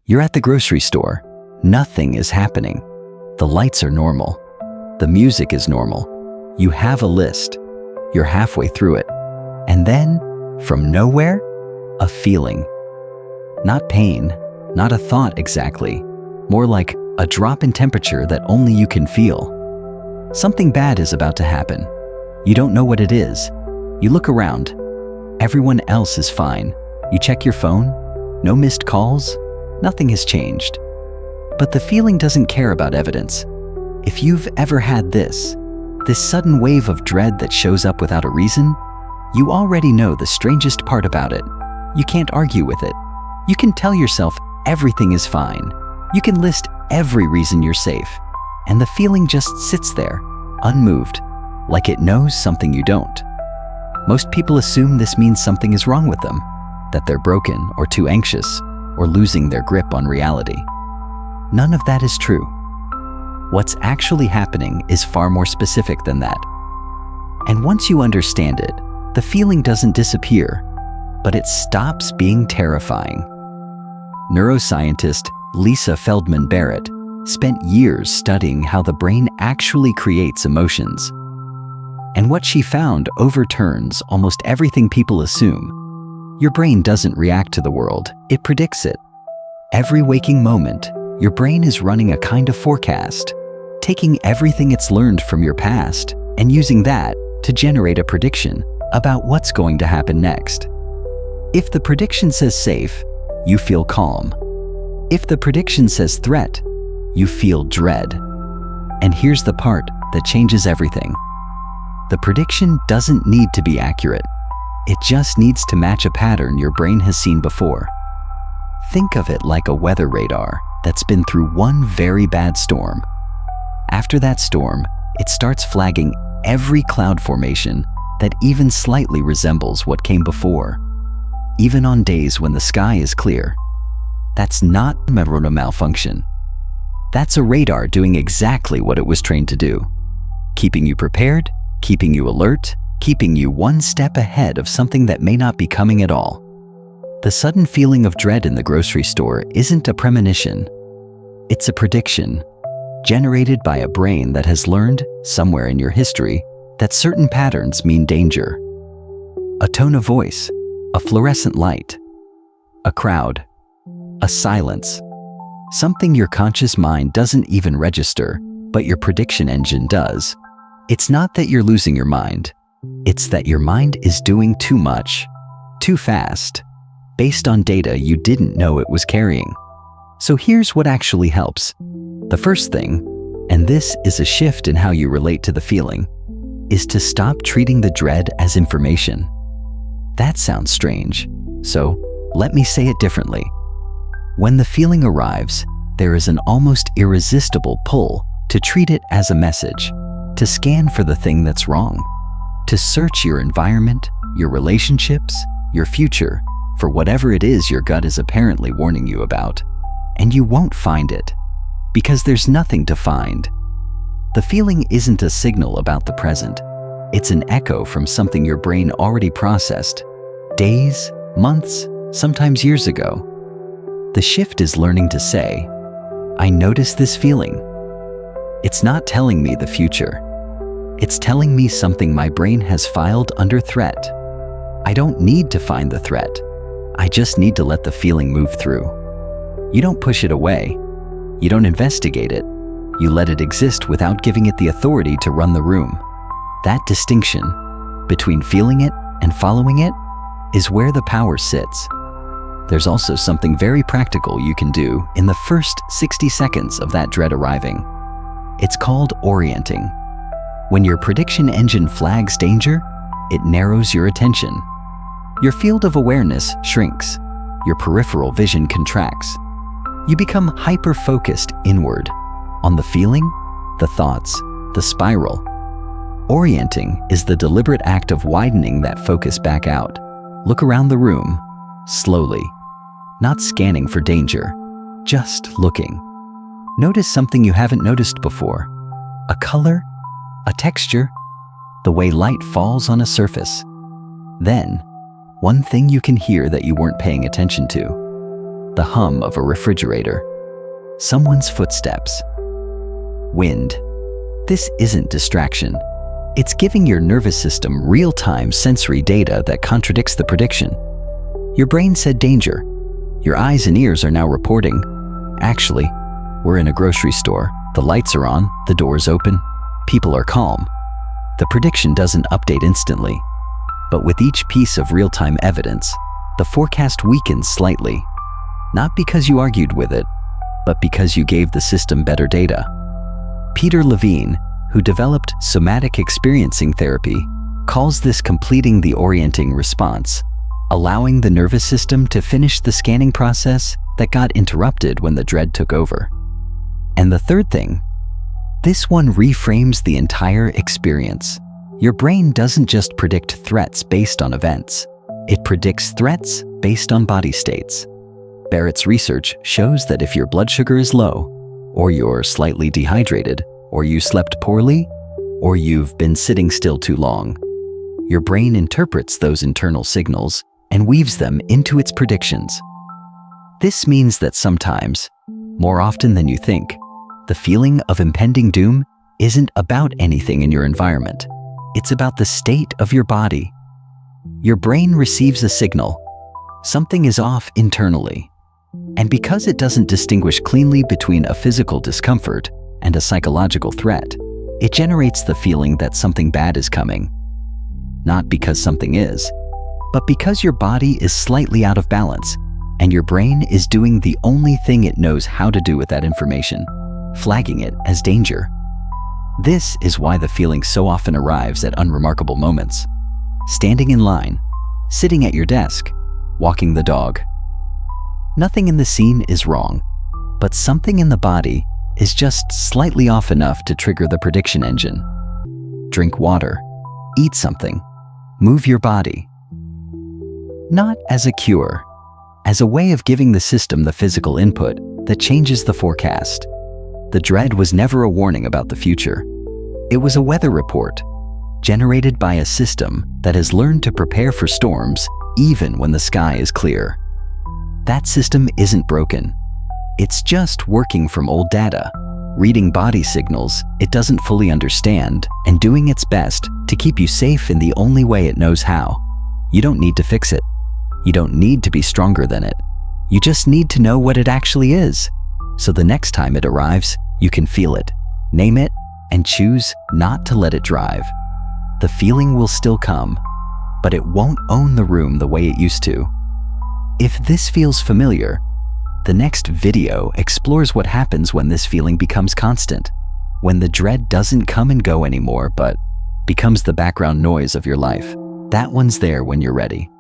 You're at the grocery store. Nothing is happening. The lights are normal. The music is normal. You have a list. You're halfway through it. And then, from nowhere, a feeling. Not pain, not a thought exactly, more like a drop in temperature that only you can feel. Something bad is about to happen. You don't know what it is. You look around. Everyone else is fine. You check your phone. No missed calls. Nothing has changed. But the feeling doesn't care about evidence. If you've ever had this sudden wave of dread that shows up without a reason, you already know the strangest part about it. You can't argue with it. You can tell yourself everything is fine. You can list every reason you're safe. And the feeling just sits there, unmoved, like it knows something you don't. Most people assume this means something is wrong with them, that they're broken or too anxious, or losing their grip on reality. None of that is true. What's actually happening is far more specific than that. And once you understand it, the feeling doesn't disappear, but it stops being terrifying. Neuroscientist Lisa Feldman Barrett spent years studying how the brain actually creates emotions. And what she found overturns almost everything people assume. Your brain doesn't react to the world, it predicts it. Every waking moment, your brain is running a kind of forecast, taking everything it's learned from your past and using that to generate a prediction about what's going to happen next. If the prediction says safe, you feel calm. If the prediction says threat, you feel dread. And here's the part that changes everything. The prediction doesn't need to be accurate. It just needs to match a pattern your brain has seen before. Think of it like a weather radar that's been through one very bad storm. After that storm, it starts flagging every cloud formation that even slightly resembles what came before, even on days when the sky is clear. That's not a malfunction. That's a radar doing exactly what it was trained to do, keeping you prepared, keeping you alert, keeping you one step ahead of something that may not be coming at all. The sudden feeling of dread in the grocery store isn't a premonition. It's a prediction, generated by a brain that has learned, somewhere in your history, that certain patterns mean danger. A tone of voice, a fluorescent light, a crowd, a silence. Something your conscious mind doesn't even register, but your prediction engine does. It's not that you're losing your mind. It's that your mind is doing too much, too fast, based on data you didn't know it was carrying. So here's what actually helps. The first thing, and this is a shift in how you relate to the feeling, is to stop treating the dread as information. That sounds strange, so let me say it differently. When the feeling arrives, there is an almost irresistible pull to treat it as a message, to scan for the thing that's wrong, to search your environment, your relationships, your future, for whatever it is your gut is apparently warning you about. And you won't find it, because there's nothing to find. The feeling isn't a signal about the present. It's an echo from something your brain already processed, days, months, sometimes years ago. The shift is learning to say, I notice this feeling. It's not telling me the future. It's telling me something my brain has filed under threat. I don't need to find the threat. I just need to let the feeling move through. You don't push it away. You don't investigate it. You let it exist without giving it the authority to run the room. That distinction between feeling it and following it is where the power sits. There's also something very practical you can do in the first 60 seconds of that dread arriving. It's called orienting. When your prediction engine flags danger, it narrows your attention. Your field of awareness shrinks. Your peripheral vision contracts. You become hyper-focused inward on the feeling, the thoughts, the spiral. Orienting is the deliberate act of widening that focus back out. Look around the room, slowly, not scanning for danger, just looking. Notice something you haven't noticed before. A color, a texture, the way light falls on a surface. Then, one thing you can hear that you weren't paying attention to. the hum of a refrigerator, someone's footsteps, wind. This isn't distraction. It's giving your nervous system real-time sensory data that contradicts the prediction. Your brain said danger. Your eyes and ears are now reporting, actually, we're in a grocery store. The lights are on, the door's open, people are calm. The prediction doesn't update instantly, but with each piece of real-time evidence, the forecast weakens slightly. Not because you argued with it, but because you gave the system better data. Peter Levine, who developed somatic experiencing therapy, calls this completing the orienting response, allowing the nervous system to finish the scanning process that got interrupted when the dread took over. And the third thing, this one reframes the entire experience. Your brain doesn't just predict threats based on events. It predicts threats based on body states. Barrett's research shows that if your blood sugar is low, or you're slightly dehydrated, or you slept poorly, or you've been sitting still too long, your brain interprets those internal signals and weaves them into its predictions. This means that sometimes, more often than you think, the feeling of impending doom isn't about anything in your environment. It's about the state of your body. Your brain receives a signal. Something is off internally. And because it doesn't distinguish cleanly between a physical discomfort and a psychological threat, it generates the feeling that something bad is coming. Not because something is, but because your body is slightly out of balance and your brain is doing the only thing it knows how to do with that information, flagging it as danger. This is why the feeling so often arrives at unremarkable moments. Standing in line, sitting at your desk, walking the dog. Nothing in the scene is wrong, but something in the body is just slightly off enough to trigger the prediction engine. Drink water, eat something, move your body. Not as a cure, as a way of giving the system the physical input that changes the forecast. The dread was never a warning about the future. It was a weather report, generated by a system that has learned to prepare for storms even when the sky is clear. That system isn't broken. It's just working from old data, reading body signals it doesn't fully understand, and doing its best to keep you safe in the only way it knows how. You don't need to fix it. You don't need to be stronger than it. You just need to know what it actually is. So the next time it arrives, you can feel it, name it, and choose not to let it drive. The feeling will still come, but it won't own the room the way it used to. If this feels familiar, the next video explores what happens when this feeling becomes constant, when the dread doesn't come and go anymore but becomes the background noise of your life. That one's there when you're ready.